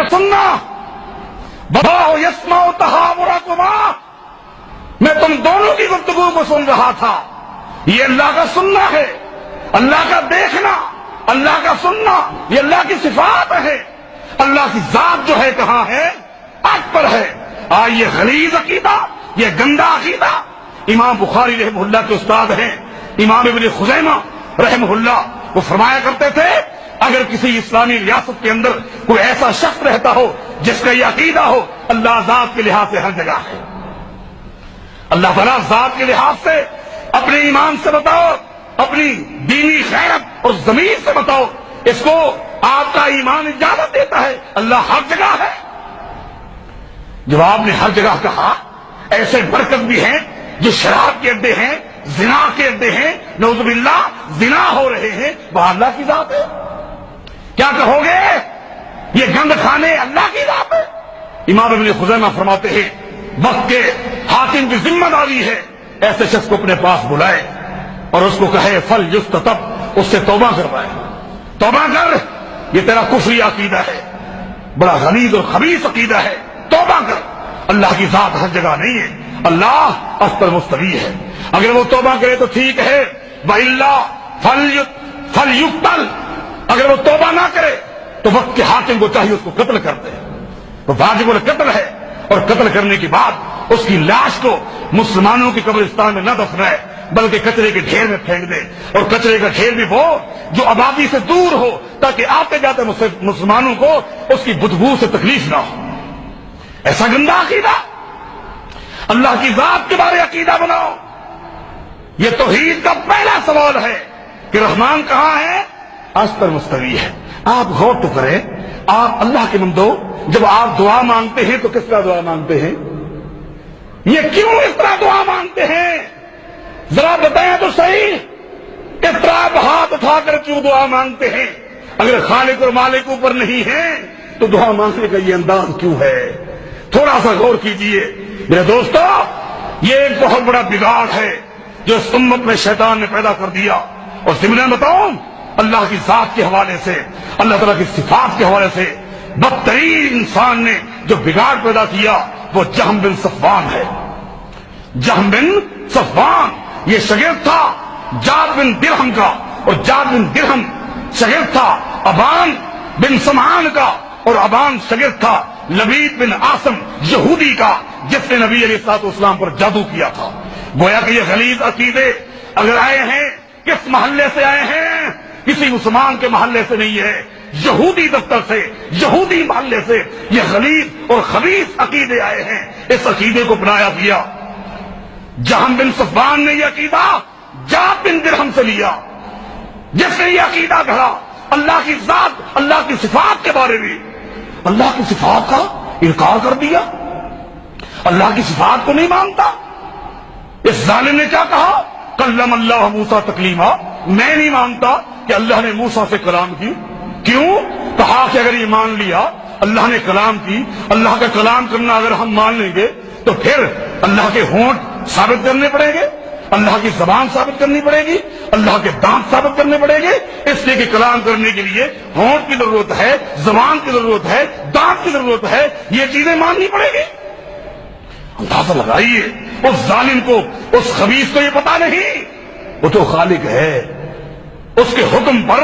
سننا بتاؤ یسمع تحاورکما، میں تم دونوں کی گفتگو کو سن رہا تھا. یہ اللہ کا سننا ہے، اللہ کا دیکھنا، اللہ کا سننا، یہ اللہ کی صفات ہے. اللہ کی ذات جو ہے کہاں ہے؟ آگ پر ہے. یہ غلیظ عقیدہ، یہ گندا عقیدہ امام بخاری رحمہ اللہ کے استاد ہیں امام ابن خزیمہ رحمہ اللہ، وہ فرمایا کرتے تھے اگر کسی اسلامی ریاست کے اندر کوئی ایسا شخص رہتا ہو جس کا یہ عقیدہ ہو اللہ ذات کے لحاظ سے ہر جگہ ہے. اللہ تعالیٰ ذات کے لحاظ سے اپنے ایمان سے بتاؤ، اپنی دینی غیرت اور ضمیر سے بتاؤ، اس کو آپ کا ایمان اجازت دیتا ہے. اللہ ہر جگہ ہے. جب آپ نے ہر جگہ کہا، ایسے برکت بھی ہیں جو شراب کے اڈے ہیں، زنا کے اڈے ہیں، نعوذ باللہ زنا ہو رہے ہیں، وہاں اللہ کی ذات ہے. کیا کہو گے؟ یہ گند کھانے اللہ کی ذات ہے. امام ابن خزیمہ فرماتے ہیں وقت کے حاکم کی ذمہ داری ہے ایسے شخص کو اپنے پاس بلائے اور اس کو کہے فل یستتب، اس سے توبہ کروائے. توبہ کر، یہ تیرا کفری عقیدہ ہے، بڑا غلیظ اور خبیث عقیدہ ہے، توبہ کر. اللہ کی ذات ہر جگہ نہیں ہے، اللہ اس پر مستوی ہے. اگر وہ توبہ کرے تو ٹھیک ہے، وَإِلَّا فَلْيُقْتَلْ، اگر وہ توبہ نہ کرے تو وقت کے حاکم کو چاہیے اس کو قتل کر دے. وہ واجب القتل ہے، اور قتل کرنے کے بعد اس کی لاش کو مسلمانوں کی قبرستان میں نہ دفنائے بلکہ کچرے کے ڈھیر میں پھینک دے، اور کچرے کا ڈھیر بھی وہ جو آبادی سے دور ہو تاکہ آتے جاتے مسلمانوں کو اس کی بدبو سے تکلیف نہ ہو. ایسا گندا عقیدہ. اللہ کی ذات کے بارے عقیدہ بناؤ. یہ توحید کا پہلا سوال ہے کہ رحمان کہاں ہے؟ عرش پر مستوی ہے. آپ غور تو کریں، آپ اللہ کے بندو جب آپ دعا مانگتے ہیں تو کس طرح دعا مانگتے ہیں؟ یہ کیوں اس طرح دعا مانگتے ہیں؟ ذرا بتائیں تو صحیح. اس طرح آپ ہاتھ اٹھا کر کیوں دعا مانگتے ہیں؟ اگر خالق اور مالک اوپر نہیں ہے تو دعا مانگنے کا یہ انداز کیوں ہے؟ تھوڑا سا غور کیجئے میرے دوستو. یہ ایک بہت بڑا بگاڑ ہے جو اس امت میں شیطان نے پیدا کر دیا. اور ضمن بتاؤں اللہ کی ذات کے حوالے سے، اللہ تعالیٰ کی صفات کے حوالے سے بدترین انسان نے جو بگاڑ پیدا کیا وہ جہم بن صفوان ہے. جہم بن صفوان یہ شاگرد تھا جاد بن درہم کا، اور جاد بن درہم شاگرد تھا ابان بن سمعان کا، اور ابان شاگرد تھا لبید بن عاصم یہودی کا جس نے نبی علیہ الصلوۃ والسلام پر جادو کیا تھا. گویا کہ یہ غلیظ عقیدے اگر آئے ہیں کس محلے سے آئے ہیں؟ کسی مسلمان کے محلے سے نہیں ہے، یہودی دفتر سے، یہودی محلے سے یہ غلیظ اور خبیث عقیدے آئے ہیں. اس عقیدے کو اپنایا گیا. جہم بن صفوان نے یہ عقیدہ جاد بن درہم سے لیا جس نے یہ عقیدہ گھڑا اللہ کی ذات، اللہ کی صفات کے بارے میں. اللہ کی صفات کا انکار کر دیا، اللہ کی صفات کو نہیں مانتا. اس ظالم نے کیا کہا؟ کلم اللہ موسیٰ تکلیما. میں نہیں مانتا کہ اللہ نے موسیٰ سے کلام کی. کیوں؟ کہا کہ اگر یہ مان لیا اللہ نے کلام کی، اللہ کا کلام کرنا اگر ہم مان لیں گے تو پھر اللہ کے ہونٹ ثابت کرنے پڑیں گے، اللہ کی زبان ثابت کرنی پڑے گی، اللہ کے دانت ثابت کرنے پڑے گے. اس لیے کہ کلام کرنے کے لیے ہونٹ کی ضرورت ہے، زبان کی ضرورت ہے، دانت کی ضرورت ہے. یہ چیزیں ماننی پڑے گی. اندازہ لگائیے اس ظالم کو، اس خبیث کو یہ پتا نہیں وہ تو خالق ہے. اس کے حکم پر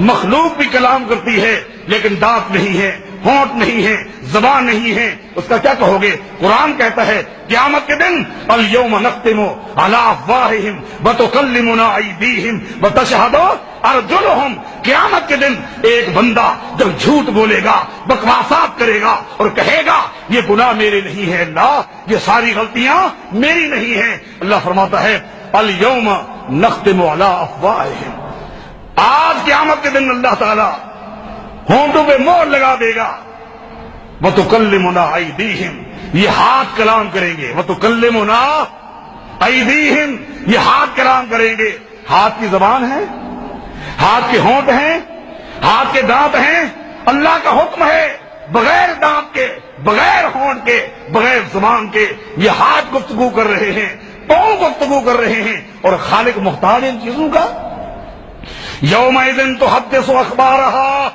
مخلوق بھی کلام کرتی ہے لیکن دانت نہیں ہے، ہونٹ نہیں ہے، زبان نہیں ہے. اس کا کیا کہو گے؟ قرآن کہتا ہے قیامت کے دن الیوم نختم علی افواہہم وتکلمنا ایدیہم وتشہد ارجلہم. قیامت کے دن ایک بندہ جب جھوٹ بولے گا، بکواسات کرے گا اور کہے گا یہ گناہ میرے نہیں ہے اللہ، یہ ساری غلطیاں میری نہیں ہیں. اللہ فرماتا ہے الیوم نختم علی افواہہم. آج قیامت کے دن اللہ تعالیٰ ہونٹوں پہ مہر لگا دے گا. وَتُكَلِّمُنَا أَيْدِيهِمْ، یہ ہاتھ کلام کریں گے. وَتُكَلِّمُنَا أَيْدِيهِمْ، یہ ہاتھ کلام کریں گے. ہاتھ کی زبان ہے، ہاتھ کے ہونٹ ہیں، ہاتھ کے دانت ہیں. اللہ کا حکم ہے بغیر دانت کے، بغیر ہونٹ کے، بغیر زبان کے یہ ہاتھ گفتگو کر رہے ہیں، پاؤں گفتگو کر رہے ہیں. اور خالق محتاج ان چیزوں کا. یومئذ تحدث اخبارہا،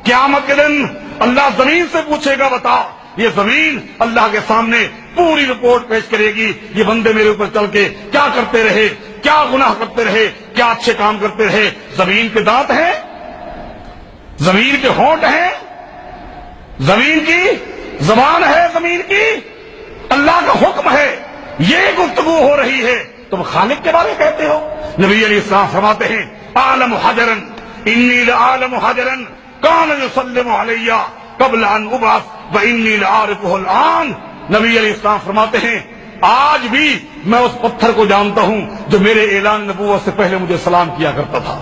قیامت کے دن اللہ زمین سے پوچھے گا بتا، یہ زمین اللہ کے سامنے پوری رپورٹ پیش کرے گی، یہ بندے میرے اوپر چل کے کیا کرتے رہے، کیا گناہ کرتے رہے، کیا اچھے کام کرتے رہے۔ زمین کے دانت ہیں، زمین کے ہونٹ ہیں، زمین کی زبان ہے، زمین کی اللہ کا حکم ہے، یہ گفتگو ہو رہی ہے، تم خالق کے بارے کہتے ہو۔ نبی علیہ السلام فرماتے ہیں عالم حجرن انی لعالم حجرن کان یسلم علی قبل ان ابعث وانی لعارفہ الان۔ نبی علیہ السلام فرماتے ہیں آج بھی میں اس پتھر کو جانتا ہوں جو میرے اعلان نبوت سے پہلے مجھے سلام کیا کرتا تھا۔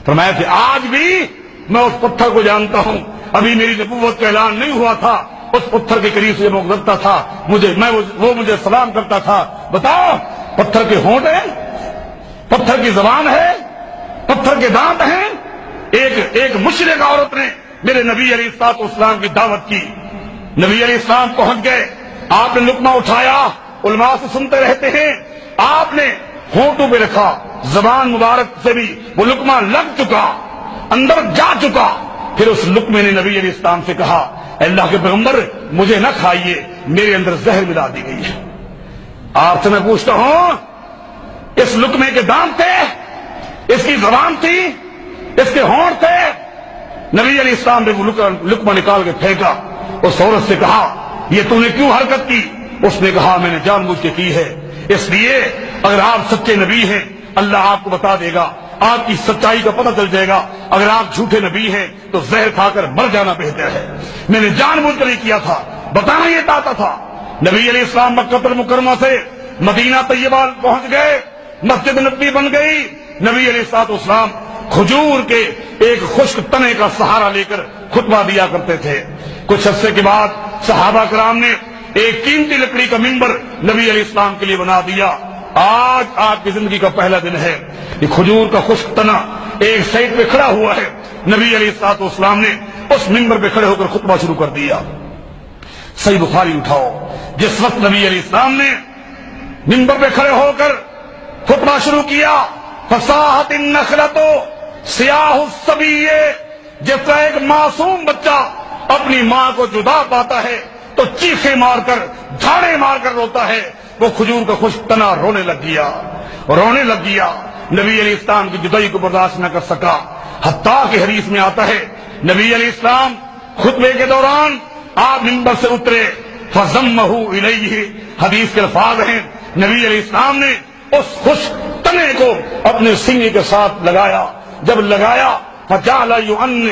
فرمایا کہ آج بھی میں اس پتھر کو جانتا ہوں، ابھی میری نبوت کا اعلان نہیں ہوا تھا، اس پتھر کے قریب سے میں گزرتا تھا، وہ مجھے سلام کرتا تھا۔ بتاؤ، پتھر کے ہونٹ ہیں، پتھر کی زبان ہے، پتھر کے دانت ہیں۔ ایک مشرک عورت نے میرے نبی علیہ السلام کی دعوت کی، نبی علیہ السلام پہنچ گئے، آپ نے لقمہ اٹھایا، علماء سے سنتے رہتے ہیں، آپ نے ہونٹوں پہ رکھا، زبان مبارک سے بھی وہ لقمہ لگ چکا، اندر جا چکا، پھر اس لقمے نے نبی علیہ السلام سے کہا اے اللہ کے پیغمبر مجھے نہ کھائیے، میرے اندر زہر ملا دی گئی ہے۔ آپ سے میں پوچھتا ہوں، اس لقمے کے دانت تھے، اس کی زبان تھی، اس کے ہونٹ تھے؟ نبی علیہ السلام نے وہ لقمہ نکال کے پھینکا، اس عورت سے کہا یہ تو نے کیوں حرکت کی؟ اس نے کہا میں نے جان بوجھ کے کی ہے، اس لیے اگر آپ سچے نبی ہیں اللہ آپ کو بتا دے گا، آپ کی سچائی کا پتہ چل جائے گا، اگر آپ جھوٹے نبی ہیں تو زہر کھا کر مر جانا بہتر ہے، میں نے جان بوجھ کر نہیں کیا تھا، بتانا یہ چاہتا تھا۔ نبی علیہ السلام مکہ المکرمہ سے مدینہ طیبہ پہنچ گئے، مسجد نبوی بن گئی۔ نبی علیہ السلام کھجور کے ایک خشک تنے کا سہارا لے کر خطبہ دیا کرتے تھے۔ کچھ عرصے کے بعد صحابہ کرام نے ایک قیمتی لکڑی کا منبر نبی علیہ السلام کے لیے بنا دیا۔ آج آپ کی زندگی کا پہلا دن ہے، یہ کھجور کا خشک تنا ایک سائڈ پہ کھڑا ہوا ہے، نبی علیہ السلام نے اس منبر پہ کھڑے ہو کر خطبہ شروع کر دیا۔ صحیح بخاری اٹھاؤ، جس وقت نبی علیہ السلام نے منبر پہ کھڑے ہو کر خطبہ شروع کیا، فصاحت النخلۃ سیاہ الصبی، جس طرح ایک معصوم بچہ اپنی ماں کو جدا پاتا ہے تو چیخے مار کر جھاڑے مار کر روتا ہے، وہ کھجور کا خشک تنا رونے لگ گیا۔ نبی علیہ السلام کی جدائی کو برداشت نہ کر سکا، حتیٰ کہ حدیث میں آتا ہے نبی علیہ السلام خطبے کے دوران آپ منبر سے اترے، فضمہ الیہ، حدیث کے الفاظ ہیں نبی علیہ السلام نے اس خشک تنے کو اپنے سینے کے ساتھ لگایا، جب لگایا فجعل یؤنن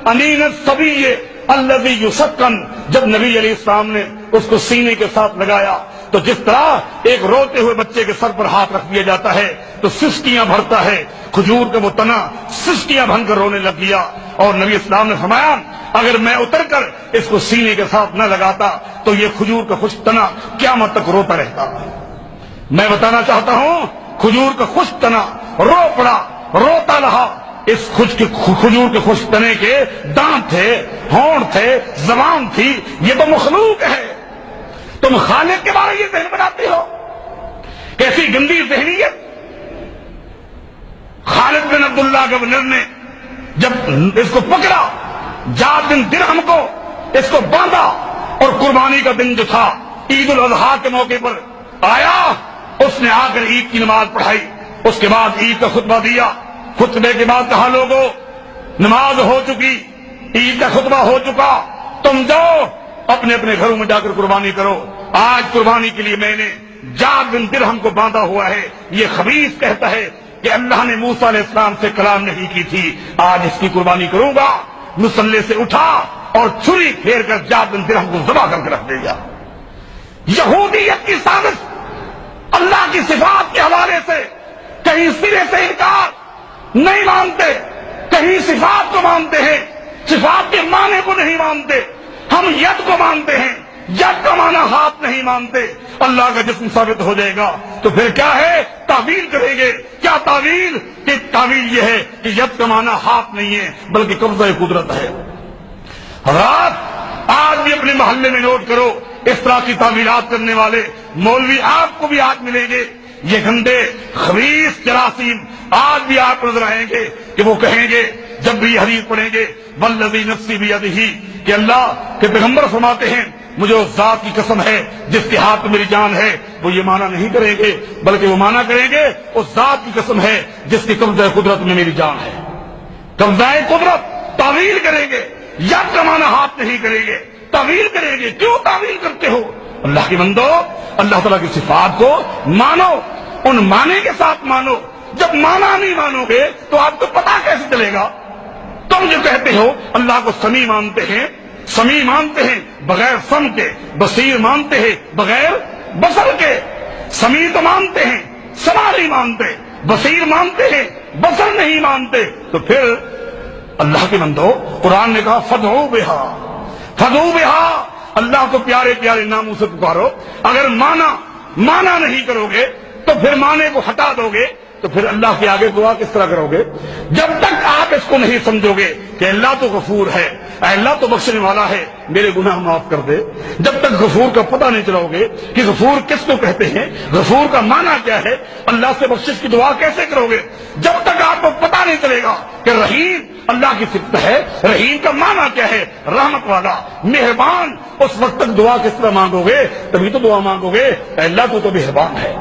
انین الصبی الذی یسکن، جب نبی علیہ السلام نے اس کو سینے کے ساتھ لگایا تو جس طرح ایک روتے ہوئے بچے کے سر پر ہاتھ رکھ دیا جاتا ہے تو سسکیاں بھرتا ہے، کھجور کا وہ تنا سسکیاں بھن کر رونے لگ گیا۔ اور نبی اسلام نے فرمایا اگر میں اتر کر اس کو سینے کے ساتھ نہ لگاتا تو یہ کھجور کا خشک تنا قیامت تک روتا رہتا۔ میں بتانا چاہتا ہوں کھجور کا خشک تنا رو پڑا، روتا رہا، اس کھجور کے خشک تنے کے دانت تھے، ہونٹ تھے، زبان تھی، یہ تو مخلوق ہے، تم خالق کے بارے یہ ذہن بناتے ہو، کیسی گندی ذہنیت۔ خالد بن عبداللہ گورنر نے جب اس کو پکڑا، جاد بن درہم کو اس کو باندھا، اور قربانی کا دن جو تھا عید الاضحیٰ کے موقع پر آیا، اس نے آ کر عید کی نماز پڑھائی، اس کے بعد عید کا خطبہ دیا، خطبے کے بعد کہا لوگوں نماز ہو چکی، عید کا خطبہ ہو چکا، تم جاؤ اپنے اپنے گھروں میں جا کر قربانی کرو۔ آج قربانی کے لیے میں نے جاد بن درہم کو باندھا ہوا ہے، یہ خبیث کہتا ہے کہ اللہ نے موسیٰ علیہ السلام سے کلام نہیں کی تھی، آج اس کی قربانی کروں گا۔ مصلی سے اٹھا اور چھری پھیر کر جاد بن درہم کو ذبح کر کے رکھ دیا۔ یہودیت کی سازش، اللہ کی صفات کے حوالے سے کہیں سرے سے انکار نہیں مانتے، کہیں صفات کو مانتے ہیں، صفات کے معنی کو نہیں مانتے، ہم ید کو مانتے ہیں، ید کا معنی ہاتھ نہیں مانتے، اللہ کا جسم ثابت ہو جائے گا تو پھر کیا ہے، تعویل کریں گے۔ کیا تعویل؟ کہ تعویل یہ ہے کہ ید کا معنی ہاتھ نہیں ہے بلکہ قبضہ قدرت ہے۔ حضرات آج بھی اپنے محلے میں نوٹ کرو، اس طرح کی تعویلات کرنے والے مولوی آپ کو بھی آج ملیں گے، یہ گندے خبیث جراثیم آج بھی آپ نظر آئیں گے کہ وہ کہیں گے جب بھی حدیث پڑھیں گے والذی نفسی بیدہ کہ اللہ کے پیغمبر فرماتے ہیں مجھے اس ذات کی قسم ہے جس کے ہاتھ میں میری جان ہے، وہ یہ معنی نہیں کریں گے بلکہ وہ معنی کریں گے اس ذات کی قسم ہے جس کی قبضہ قدرت میں میری جان ہے۔ قبضہ قدرت تعویل کریں گے، ید کا معنی ہاتھ نہیں کریں گے، تعویل کریں گے۔ کیوں تعویل کرتے ہو؟ اللہ کے بندو، اللہ تعالیٰ کی صفات کو مانو، ان معنی کے ساتھ مانو۔ جب معنی نہیں مانو گے تو آپ کو پتا کیسے چلے گا؟ تم جو کہتے ہو اللہ کو سمیع مانتے ہیں، سمیع مانتے ہیں بغیر سم کے، بصیر مانتے ہیں بغیر بصر کے۔ سمیع تو مانتے ہیں، سماع نہیں مانتے، بصیر مانتے ہیں، بصر نہیں مانتے، تو پھر اللہ کے بندو قرآن نے کہا فدعوا بہا، فدعوا بہا، اللہ کو پیارے پیارے ناموں سے پکارو۔ اگر مانا نہیں کرو گے تو پھر معنی کو ہٹا دو گے تو پھر اللہ کے آگے دعا کس طرح کرو گے؟ جب تک آپ اس کو نہیں سمجھو گے کہ اللہ تو غفور ہے، اللہ تو بخشنے والا ہے، میرے گناہ معاف کر دے، جب تک غفور کا پتہ نہیں چلاؤ گے کہ غفور کس کو کہتے ہیں، غفور کا معنی کیا ہے، اللہ سے بخشش کی دعا کیسے کرو گے، جب تک آپ کو پتہ نہیں چلے گا کہ رحیم اللہ کی صفت ہے، رحیم کا معنی کیا ہے، رحمت والا، مہربان، اس وقت تک دعا کس طرح مانگو گے؟ تبھی تو دعا مانگو گے اے اللہ تو مہربان ہے،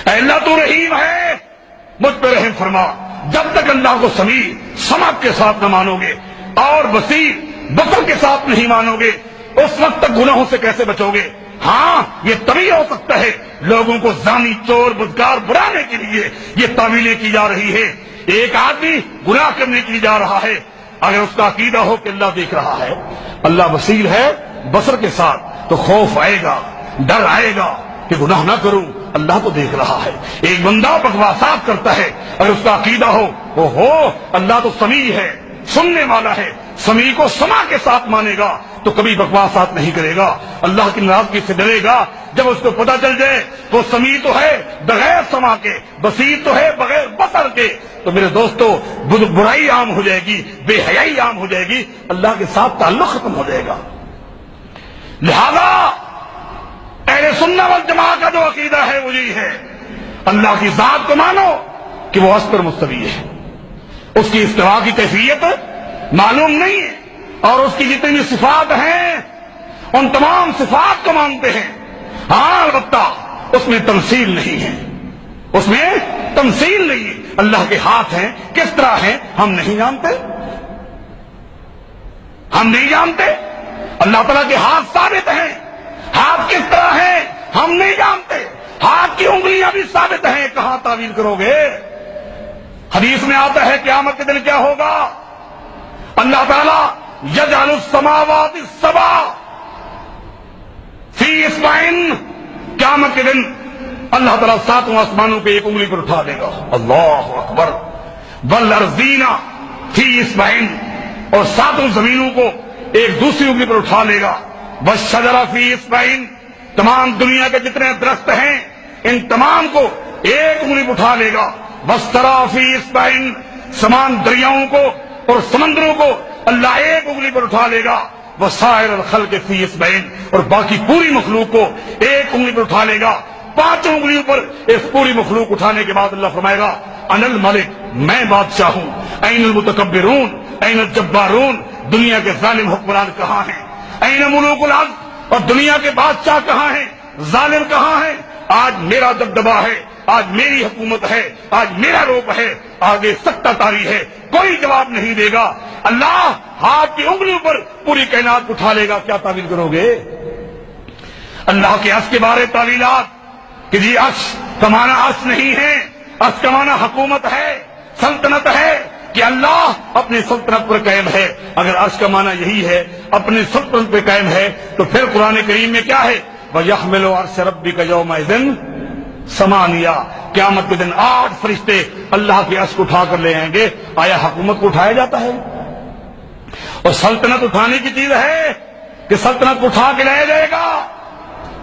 اے اللہ تو رحیم ہے، مجھ پہ رحم فرما۔ جب تک اللہ کو سمیع سماعت کے ساتھ نہ مانو گے اور بصیر بصر کے ساتھ نہیں مانو گے، اس وقت تک گناہوں سے کیسے بچو گے؟ ہاں یہ تبھی ہو سکتا ہے لوگوں کو زانی، چور، بدکار بنانے کے لیے یہ تعویلیں کی جا رہی ہے۔ ایک آدمی گناہ کرنے کے لیے جا رہا ہے، اگر اس کا عقیدہ ہو کہ اللہ دیکھ رہا ہے، اللہ بصیر ہے بصر کے ساتھ، تو خوف آئے گا، ڈر آئے گا کہ گناہ نہ کروں، اللہ تو دیکھ رہا ہے۔ ایک بندہ بکواسات کرتا ہے، اگر اس کا عقیدہ ہو اللہ تو سمیع ہے، سننے والا ہے، سمیع کو سماع کے ساتھ مانے گا تو کبھی بکواسات نہیں کرے گا، اللہ کی ناراضگی سے ڈرے گا۔ جب اس کو پتہ چل جائے وہ سمیع تو ہے بغیر سماع کے، بصیر تو ہے بغیر بصر کے، تو میرے دوستو برائی عام ہو جائے گی، بے حیائی عام ہو جائے گی، اللہ کے ساتھ تعلق ختم ہو جائے گا۔ لہذا اہل سنت والجماعت کا جو عقیدہ ہے وہ یہی ہے، اللہ کی ذات کو مانو کہ وہ عرش پر مستوی ہے، اس کی استوا کی کیفیت معلوم نہیں ہے، اور اس کی جتنی بھی صفات ہیں ان تمام صفات کو مانتے ہیں۔ ہاں البتہ اس میں تمثیل نہیں ہے، اس میں تمثیل نہیں ہے۔ اللہ کے ہاتھ ہیں، کس طرح ہیں ہم نہیں جانتے، ہم نہیں جانتے۔ اللہ تعالیٰ کے ہاتھ ثابت ہیں، ہاتھ کس طرح ہیں ہم نہیں جانتے، ہاتھ کی انگلیاں بھی ثابت ہیں، کہاں تعویل کرو گے؟ حدیث میں آتا ہے قیامت کے دن کیا ہوگا؟ اللہ تعالیٰ یجعل السماوات السبع فی اصبعین، قیامت کے دن اللہ تعالیٰ ساتوں آسمانوں کو ایک انگلی پر اٹھا دے گا، اللہ اکبر، والارضین فی اصبعین، اور ساتوں زمینوں کو ایک دوسری انگلی پر اٹھا لے گا، والشجر فی اصبعین، تمام دنیا کے جتنے درخت ہیں ان تمام کو ایک انگلی پر اٹھا لے گا، والثری فی اصبعین، تمام دریاؤں کو اور سمندروں کو اللہ ایک انگلی پر اٹھا لے گا، وسائر الخلق فی اصبعین، اور باقی پوری مخلوق کو ایک انگلی پر اٹھا لے گا۔ پانچوں انگلیوں پر اس پوری مخلوق اٹھانے کے بعد اللہ فرمائے گا انا الملک، میں بادشاہ ہوں، این المتکبرون این الجبارون، دنیا کے ظالم حکمران کہاں ہیں، این ملوک الارض، اور دنیا کے بادشاہ کہاں ہیں، ظالم کہاں ہیں؟ آج میرا دبدبا ہے، آج میری حکومت ہے، آج میرا روپ ہے، آگے سکتہ تاری ہے، کوئی جواب نہیں دے گا۔ اللہ ہاتھ کی انگلیوں پر پوری کائنات اٹھا لے گا، کیا تعویل کرو گے؟ اللہ کے عرش کے بارے تعویلات کہ جی عرش کا معنی عرش نہیں ہے، عرش کا معنی حکومت ہے، سلطنت ہے، کہ اللہ اپنی سلطنت پر قائم ہے۔ اگر عرش کا معنی یہی ہے، اپنی سلطنت پر قائم ہے، تو پھر قرآن کریم میں کیا ہے؟ وَيَحْمِلُ عَرْشَ رَبِّكَ يَوْمَئِذٍ ثَمَانِيَةٌ، قیامت کے دن 8 فرشتے اللہ کے عرش کو اٹھا کر لے آئیں گے۔ آیا حکومت کو اٹھایا جاتا ہے؟ اور سلطنت اٹھانے کی چیز ہے کہ سلطنت کو اٹھا کے لایا جائے گا؟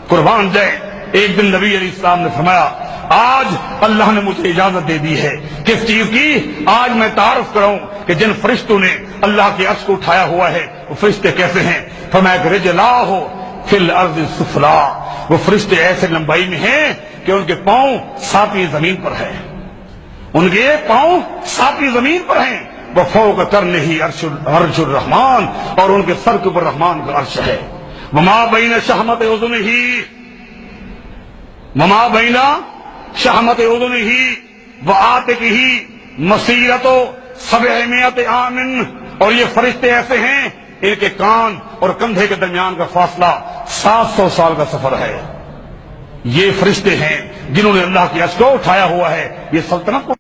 قربان جائے، ایک دن نبی علیہ السلام نے فرمایا آج اللہ نے مجھے اجازت دے دی ہے، کس چیز کی؟ آج میں تعارف کراؤں کہ جن فرشتوں نے اللہ کے عرش کو اٹھایا ہوا ہے وہ فرشتے کیسے ہیں۔ فرمایا کہ رجلاه فی الارض السفلی، وہ فرشتے ایسے لمبائی میں ہیں کہ ان کے پاؤں 7ویں زمین پر ہیں، ان کے پاؤں 7ویں زمین پر ہیں، وفوق کرنہ عرش الرحمان، اور ان کے سر کے اوپر رحمان کا عرش ہے۔ وما بین شحمت اذنہ، وما بین شحمت اذنہ وعاتقہ مسیرۃ 700 عام، اور یہ فرشتے ایسے ہیں ان کے کان اور کندھے کے درمیان کا فاصلہ 700 سال کا سفر ہے۔ یہ فرشتے ہیں جنہوں نے اللہ کی عرش کو اٹھایا ہوا ہے۔ یہ سلطنت کو